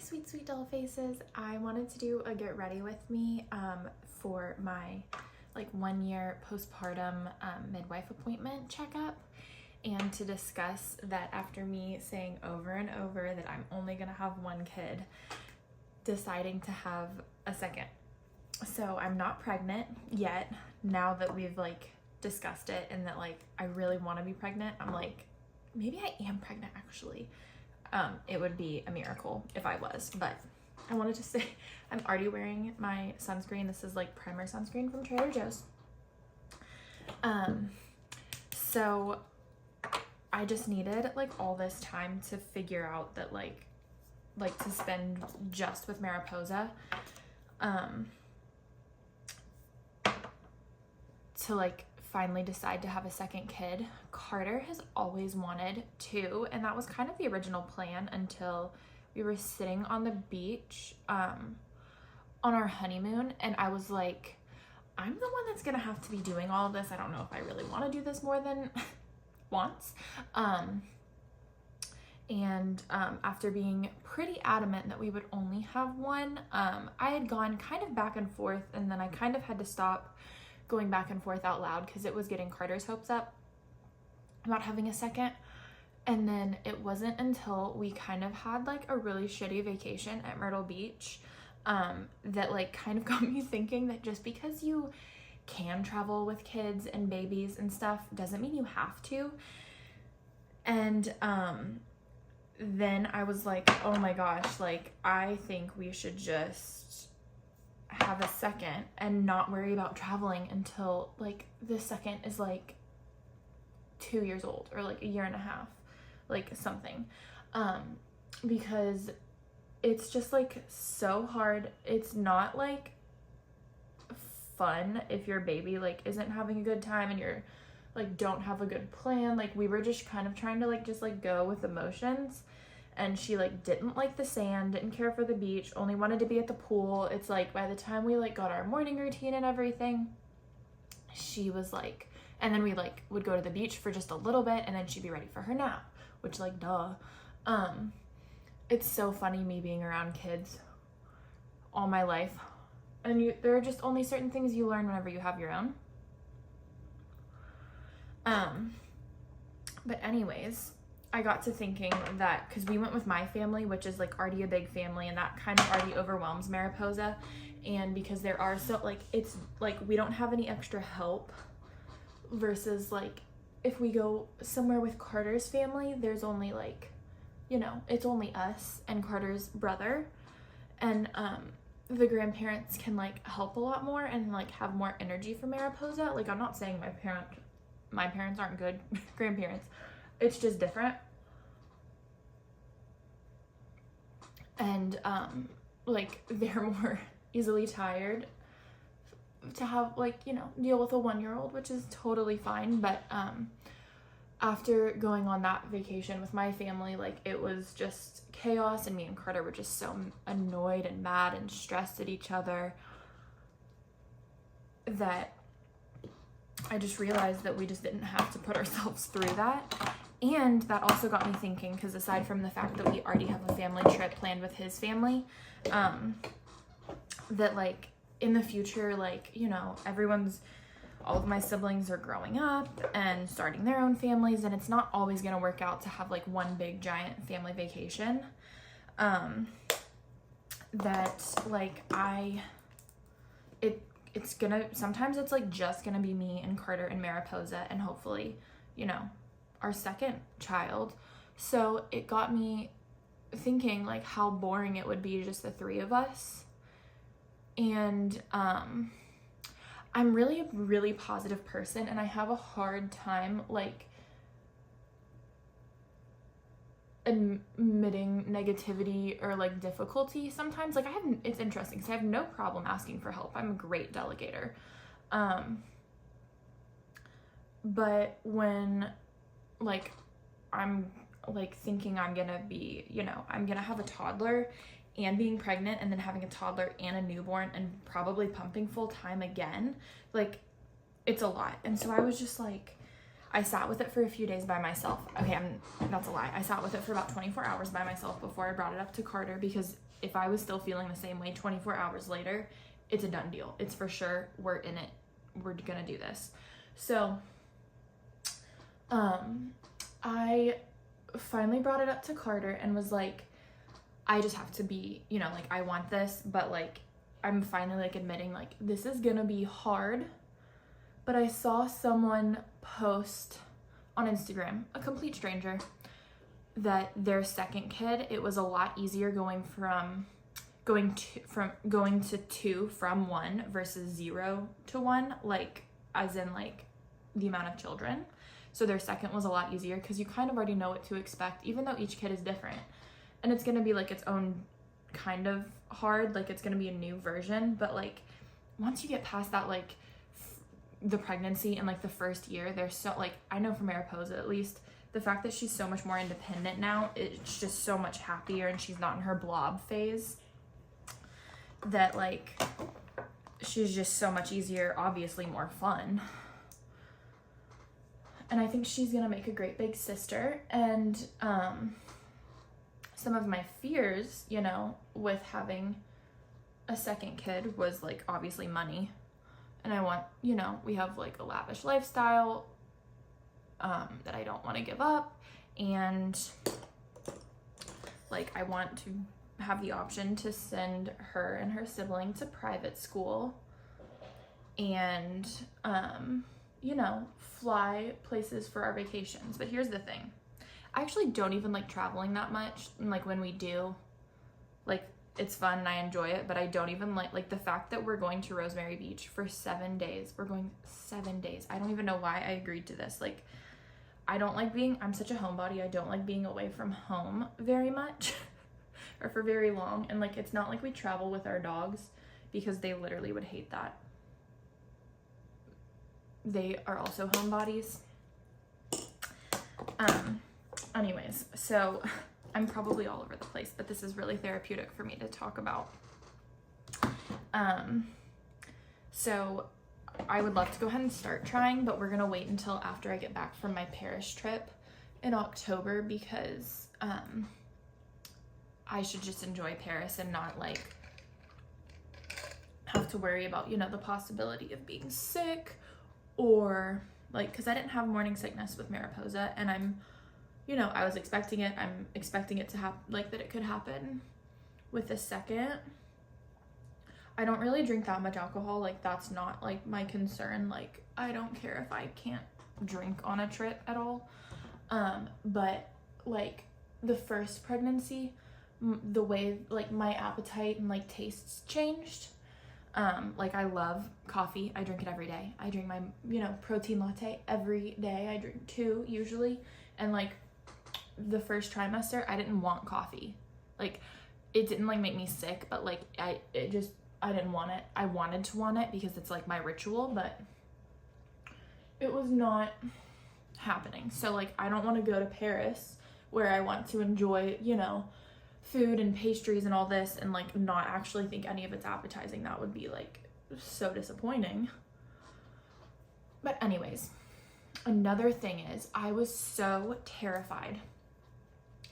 sweet doll faces. I wanted to do a get ready with me for my 1 year postpartum midwife appointment checkup, and to discuss that after me saying over and over that I'm only gonna have one kid, deciding to have a second. So I'm not pregnant yet. Now that we've discussed it and that I really want to be pregnant, I'm like, maybe I am pregnant actually. It would be a miracle if I was, but I wanted to say I'm already wearing my sunscreen. This is primer sunscreen from Trader Joe's. So I just needed all this time to figure out that to spend just with Mariposa, to finally decide to have a second kid. Carter has always wanted two, and that was kind of the original plan until we were sitting on the beach on our honeymoon, and I was like, I'm the one that's gonna have to be doing all of this. I don't know if I really want to do this more than once. After being pretty adamant that we would only have one, I had gone kind of back and forth, and then I kind of had to stop going back and forth out loud because it was getting Carter's hopes up about having a second. And then it wasn't until we kind of had a really shitty vacation at Myrtle Beach that kind of got me thinking that just because you can travel with kids and babies and stuff doesn't mean you have to. And then I was like, oh my gosh, I think we should just have a second and not worry about traveling until the second is 2 years old, or a year and a half, something, because it's just so hard. It's not fun if your baby isn't having a good time and you're don't have a good plan. We were just kind of trying to just go with emotions, and she didn't like the sand, didn't care for the beach, only wanted to be at the pool. It's by the time we got our morning routine and everything, she was and then we would go to the beach for just a little bit, and then she'd be ready for her nap, which duh. It's so funny me being around kids all my life, and there are just only certain things you learn whenever you have your own. But anyways, I got to thinking that because we went with my family, which is already a big family, and that kind of already overwhelms Mariposa, and because there are it's we don't have any extra help versus if we go somewhere with Carter's family, there's only it's only us and Carter's brother, and the grandparents can help a lot more and have more energy for Mariposa. I'm not saying my parents aren't good grandparents, it's just different. And they're more easily tired to have deal with a 1-year-old, which is totally fine. But after going on that vacation with my family, it was just chaos, and me and Carter were just so annoyed and mad and stressed at each other that I just realized that we just didn't have to put ourselves through that. And that also got me thinking, because aside from the fact that we already have a family trip planned with his family, that in the future, all of my siblings are growing up and starting their own families, and it's not always going to work out to have one big giant family vacation. It's gonna, sometimes it's just gonna be me and Carter and Mariposa, and hopefully, our second child. So it got me thinking how boring it would be just the three of us. And I'm really a really positive person, and I have a hard time admitting negativity or difficulty sometimes. It's interesting because I have no problem asking for help. I'm a great delegator. But when I'm thinking I'm gonna be, I'm gonna have a toddler and being pregnant and then having a toddler and a newborn and probably pumping full time again, it's a lot. And so I was just I sat with it for a few days by myself. Okay, that's a lie. I sat with it for about 24 hours by myself before I brought it up to Carter, because if I was still feeling the same way 24 hours later, it's a done deal. It's for sure. We're in it. We're gonna do this. So, I finally brought it up to Carter and was like, I just have to be, you know, like, I want this, but like, I'm finally like admitting like, this is gonna be hard. But I saw someone post on Instagram, a complete stranger, that their second kid, it was a lot easier going to 2 from 1 versus 0 to 1, like as in like the amount of children. So their second was a lot easier because you kind of already know what to expect, even though each kid is different. And it's gonna be like its own kind of hard, like it's gonna be a new version. But like once you get past that, like the pregnancy and like the first year, there's so, like, I know for Mariposa at least, the fact that she's so much more independent now, it's just so much happier, and she's not in her blob phase, that like she's just so much easier, obviously more fun. And I think she's gonna make a great big sister. And some of my fears, you know, with having a second kid was like obviously money. And I want, you know, we have like a lavish lifestyle that I don't want to give up. And like I want to have the option to send her and her sibling to private school and, you know, fly places for our vacations. But here's the thing. I actually don't even like traveling that much. And like when we do, like, it's fun and I enjoy it, but I don't even like the fact that we're going to Rosemary Beach for 7 days. We're going 7 days. I don't even know why I agreed to this. Like, I don't like I'm such a homebody. I don't like being away from home very much or for very long. And like, it's not like we travel with our dogs, because they literally would hate that. They are also homebodies. Anyways, so I'm probably all over the place, but this is really therapeutic for me to talk about. So I would love to go ahead and start trying, but we're gonna wait until after I get back from my Paris trip in October, because I should just enjoy Paris and not like have to worry about, you know, the possibility of being sick, or like, because I didn't have morning sickness with Mariposa, and I'm, you know, I was expecting it. I'm expecting it to happen, like that it could happen with the second. I don't really drink that much alcohol. Like, that's not like my concern. Like, I don't care if I can't drink on a trip at all. But like the first pregnancy, the way like my appetite and like tastes changed. Like I love coffee. I drink it every day. I drink my, you know, protein latte every day. I drink 2 usually. And like the first trimester, I didn't want coffee. Like it didn't like make me sick, but like I didn't want it. I wanted to want it because it's like my ritual, but it was not happening. So like I don't want to go to Paris where I want to enjoy, you know, food and pastries and all this and like not actually think any of it's appetizing. That would be like so disappointing. But anyways, another thing is I was so terrified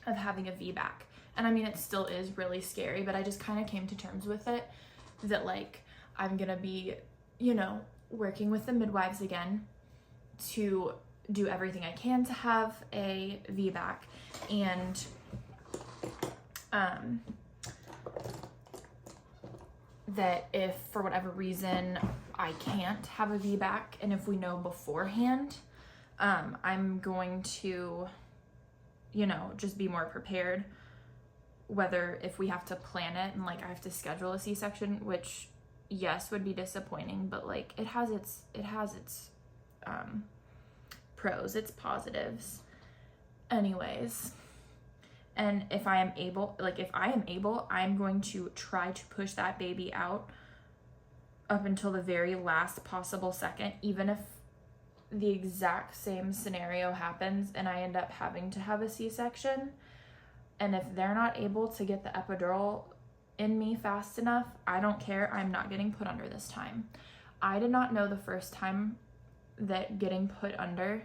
of having a VBAC. And I mean, it still is really scary, but I just kind of came to terms with it, that like I'm gonna be, you know, working with the midwives again to do everything I can to have a VBAC. And that if for whatever reason I can't have a VBAC, and if we know beforehand, I'm going to, you know, just be more prepared, whether if we have to plan it and like I have to schedule a C-section, which yes would be disappointing, but like it has its pros, its positives anyways. And if I am able, I'm going to try to push that baby out up until the very last possible second, even if the exact same scenario happens and I end up having to have a C-section. And if they're not able to get the epidural in me fast enough, I don't care. I'm not getting put under this time. I did not know the first time that getting put under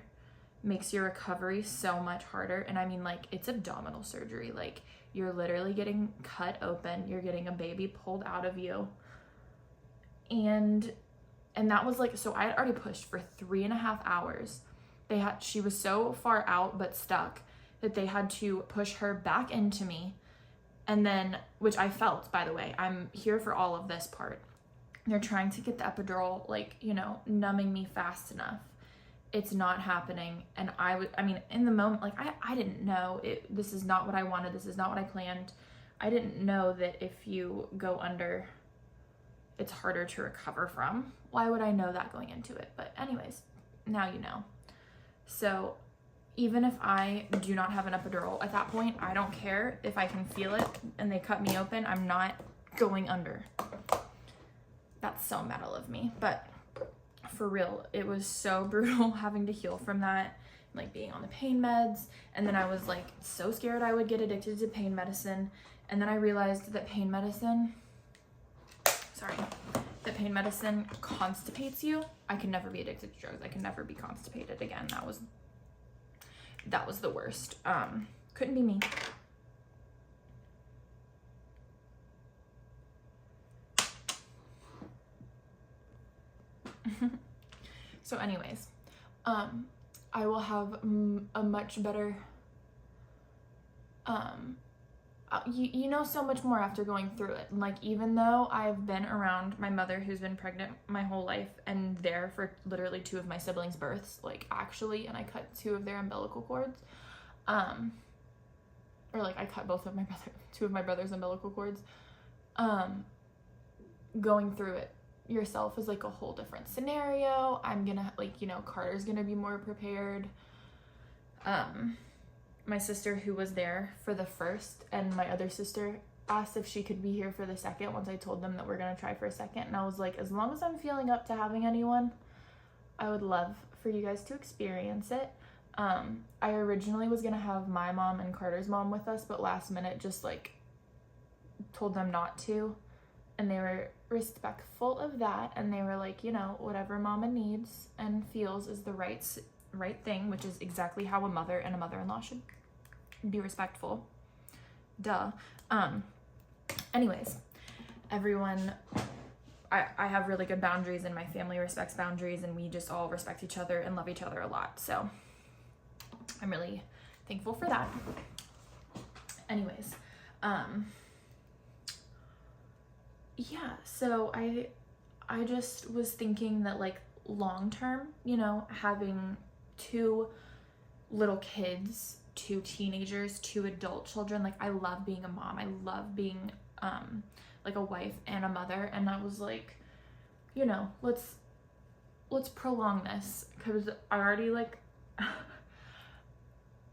makes your recovery so much harder. And I mean, like, it's abdominal surgery. Like, you're literally getting cut open, you're getting a baby pulled out of you. And that was like, so I had already pushed for 3.5 hours. She was so far out but stuck that they had to push her back into me. And then, which I felt, by the way, I'm here for all of this part. They're trying to get the epidural, like, you know, numbing me fast enough. It's not happening. And I mean, in the moment, like, I didn't know this is not what I wanted. This is not what I planned. I didn't know that if you go under, it's harder to recover from. Why would I know that going into it? But anyways, now you know. So even if I do not have an epidural at that point, I don't care if I can feel it and they cut me open, I'm not going under. That's so metal of me, but for real, it was so brutal having to heal from that, like being on the pain meds. And then I was like so scared I would get addicted to pain medicine. And then I realized that pain medicine constipates you. I can never be addicted to drugs. I can never be constipated again. That was the worst. Couldn't be me. So anyways, I will have a much better, you know so much more after going through it. And like, even though I've been around my mother who's been pregnant my whole life and there for literally 2 of my siblings' births, like actually, and I cut 2 of their umbilical cords, or like I cut 2 of my brother's umbilical cords, going through it yourself is like a whole different scenario. I'm gonna, like, you know, Carter's gonna be more prepared. My sister who was there for the first, and my other sister asked if she could be here for the second once I told them that we're gonna try for a second. And I was like, as long as I'm feeling up to having anyone, I would love for you guys to experience it. I originally was gonna have my mom and Carter's mom with us, but last minute just like told them not to. And they were respectful of that, and they were like, you know, whatever mama needs and feels is the right thing, which is exactly how a mother and a mother-in-law should be respectful. Duh. Anyways, everyone, I have really good boundaries, and my family respects boundaries, and we just all respect each other and love each other a lot. So I'm really thankful for that. Anyways, yeah, so I just was thinking that, like, long term, you know, having 2 little kids, 2 teenagers, 2 adult children, like, I love being a mom. I love being like a wife and a mother. And I was like, you know, let's prolong this, because I already, like,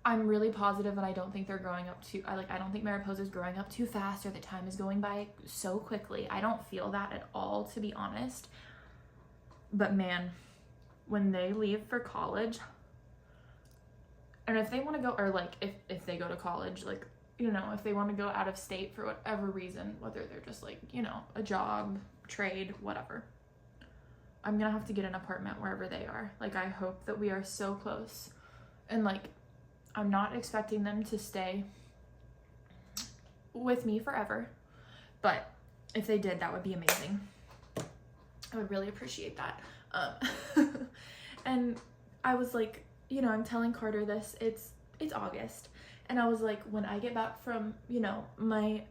I'm really positive that I don't think they're growing up I don't think Mariposa's growing up too fast, or the time is going by so quickly. I don't feel that at all, to be honest. But man, when they leave for college, and if they want to go, or like if they go to college, like, you know, if they want to go out of state for whatever reason, whether they're just like, you know, a job, trade, whatever, I'm gonna have to get an apartment wherever they are. Like, I hope that we are so close. And like, I'm not expecting them to stay with me forever, but if they did, that would be amazing. I would really appreciate that. And I was like, you know, I'm telling Carter this, it's August, and I was like, when I get back from, you know, my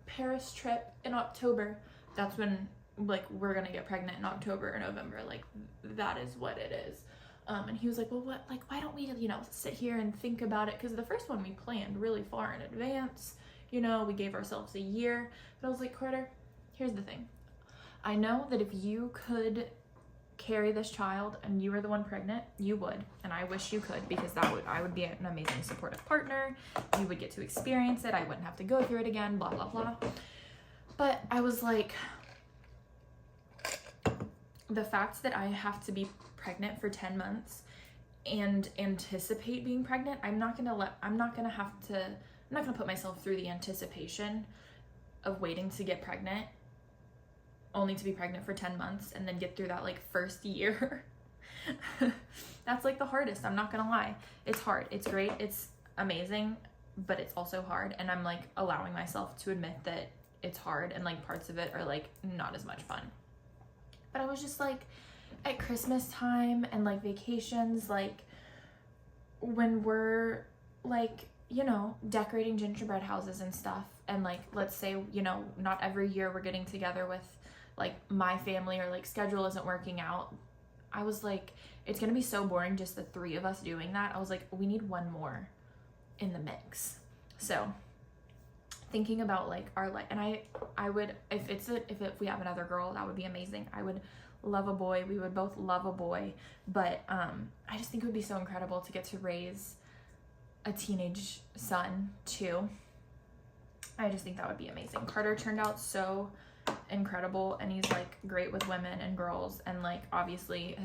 Paris trip in October, that's when, like, we're gonna get pregnant in October or November. Like, that is what it is. And he was like, well, what, like, why don't we, you know, sit here and think about it? Because the first one we planned really far in advance. You know, we gave ourselves a year. But I was like, Carter, here's the thing. I know that if you could carry this child and you were the one pregnant, you would. And I wish you could, because I would be an amazing supportive partner. You would get to experience it. I wouldn't have to go through it again, blah, blah, blah. But I was like, the fact that I have to be pregnant for 10 months and anticipate being pregnant, I'm not gonna put myself through the anticipation of waiting to get pregnant, only to be pregnant for 10 months and then get through that, like, first year That's like the hardest. I'm not gonna lie. It's hard. It's great. It's amazing, but it's also hard. And I'm like allowing myself to admit that it's hard and like parts of it are like not as much fun. But I was just like at Christmas time and like vacations, like when we're like, you know, decorating gingerbread houses and stuff, and like let's say, you know, not every year we're getting together with like my family, or like schedule isn't working out. I was like, it's gonna be so boring just the three of us doing that. I was like, we need one more in the mix. So thinking about like our life, and I would, if we have another girl, that would be amazing. I would love a boy. We would both love a boy, but I just think it would be so incredible to get to raise a teenage son too. I just think that would be amazing. Carter turned out so incredible, and he's like great with women and girls, and like obviously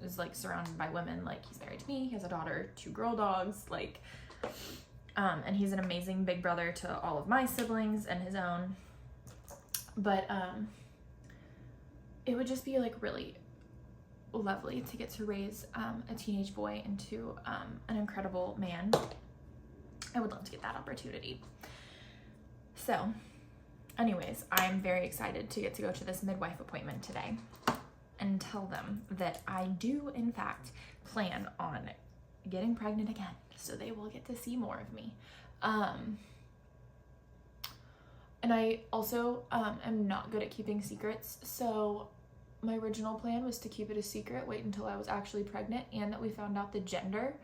is like surrounded by women. Like he's married to me, he has a daughter, 2 girl dogs, like and he's an amazing big brother to all of my siblings and his own. But it would just be like really lovely to get to raise a teenage boy into an incredible man. I would love to get that opportunity. So anyways, I'm very excited to get to go to this midwife appointment today and tell them that I do in fact plan on getting pregnant again, so they will get to see more of me. And I also am not good at keeping secrets, so my original plan was to keep it a secret, wait until I was actually pregnant and that we found out the gender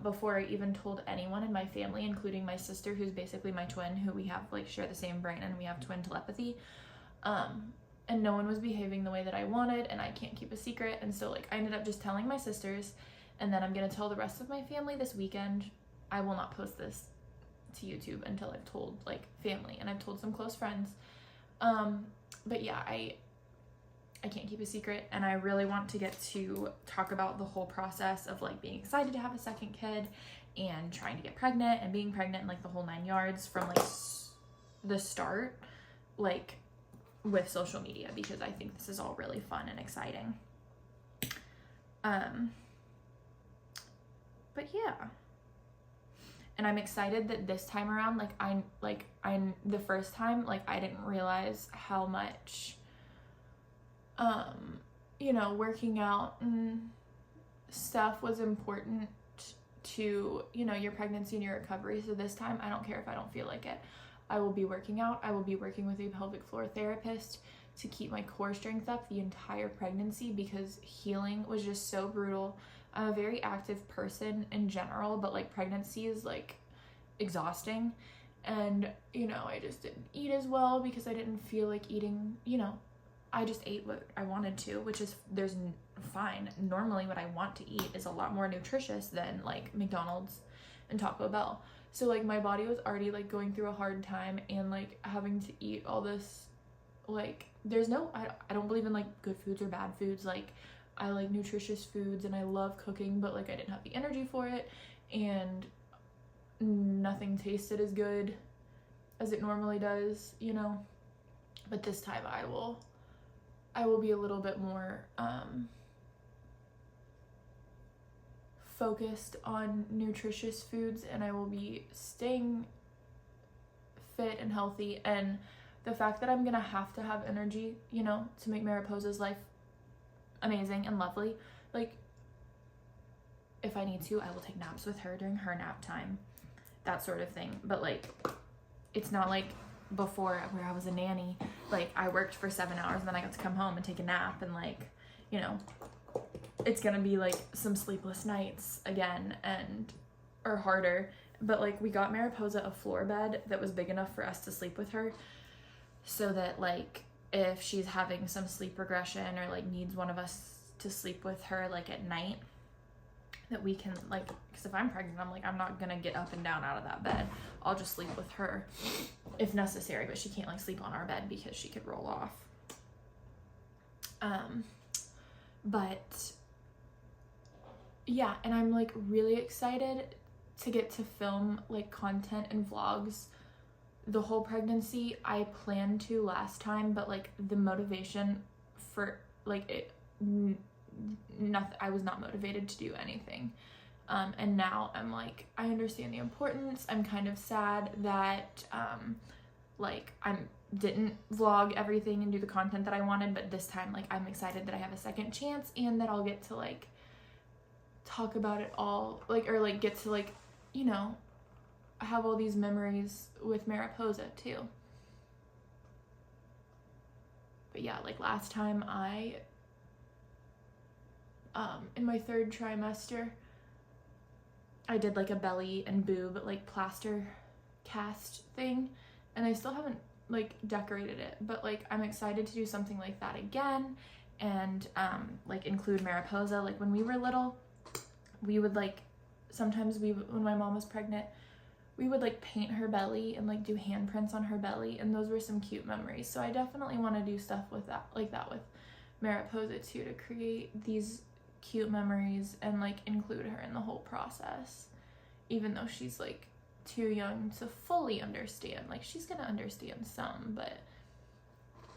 before I even told anyone in my family, including my sister, who's basically my twin, who we have like share the same brain and we have twin telepathy. And no one was behaving the way that I wanted, and I can't keep a secret, and so like I ended up just telling my sisters, and then I'm gonna tell the rest of my family this weekend. I will not post this to YouTube until I've told like family, and I've told some close friends. But yeah, I can't keep a secret, and I really want to get to talk about the whole process of like being excited to have a second kid and trying to get pregnant and being pregnant and like the whole 9 yards from like the start, like with social media, because I think this is all really fun and exciting. But yeah, and I'm excited that this time around, like I the first time, like I didn't realize how much you know, working out and stuff was important to, you know, your pregnancy and your recovery. So this time, I don't care if I don't feel like it. I will be working out. I will be working with a pelvic floor therapist to keep my core strength up the entire pregnancy, because healing was just so brutal. I'm a very active person in general, but like pregnancy is like exhausting. And, you know, I just didn't eat as well because I didn't feel like eating, you know, I just ate what I wanted to, which is fine. Normally what I want to eat is a lot more nutritious than like McDonald's and Taco Bell. So like my body was already like going through a hard time, and like having to eat all this, like there's no, I don't believe in like good foods or bad foods. Like I like nutritious foods and I love cooking, but like I didn't have the energy for it, and nothing tasted as good as it normally does, you know. But this time I will be a little bit more focused on nutritious foods, and I will be staying fit and healthy. And the fact that I'm gonna have to have energy, you know, to make Mariposa's life amazing and lovely, like if I need to, I will take naps with her during her nap time, that sort of thing. But like it's not like before where I was a nanny, like I worked for 7 hours and then I got to come home and take a nap, and like, you know, it's gonna be like some sleepless nights again, and or harder. But like we got Mariposa a floor bed that was big enough for us to sleep with her, so that like if she's having some sleep regression or like needs one of us to sleep with her like at night, that we can like, because if I'm pregnant, I'm like, I'm not gonna get up and down out of that bed. I'll just sleep with her if necessary, but she can't like sleep on our bed because she could roll off. But yeah, and I'm like really excited to get to film like content and vlogs the whole pregnancy. I planned to last time, but like the motivation for like it nothing, I was not motivated to do anything. And now I'm like, I understand the importance. I'm kind of sad that like I didn't vlog everything and do the content that I wanted, but this time like I'm excited that I have a second chance and that I'll get to like talk about it all, like, or like get to like, you know, have all these memories with Mariposa too. But yeah, like last time I in my 3rd trimester I did like a belly and boob like plaster cast thing, and I still haven't like decorated it, but like I'm excited to do something like that again, and like include Mariposa. Like when we were little, we would like sometimes when my mom was pregnant, we would like paint her belly and like do handprints on her belly, and those were some cute memories. So I definitely want to do stuff with that, like that with Mariposa too, to create these cute memories and like include her in the whole process, even though she's like too young to fully understand. Like she's gonna understand some, but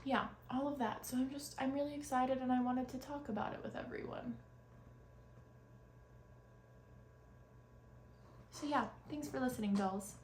yeah, all of that. So I'm really excited, and I wanted to talk about it with everyone. So yeah, thanks for listening, dolls.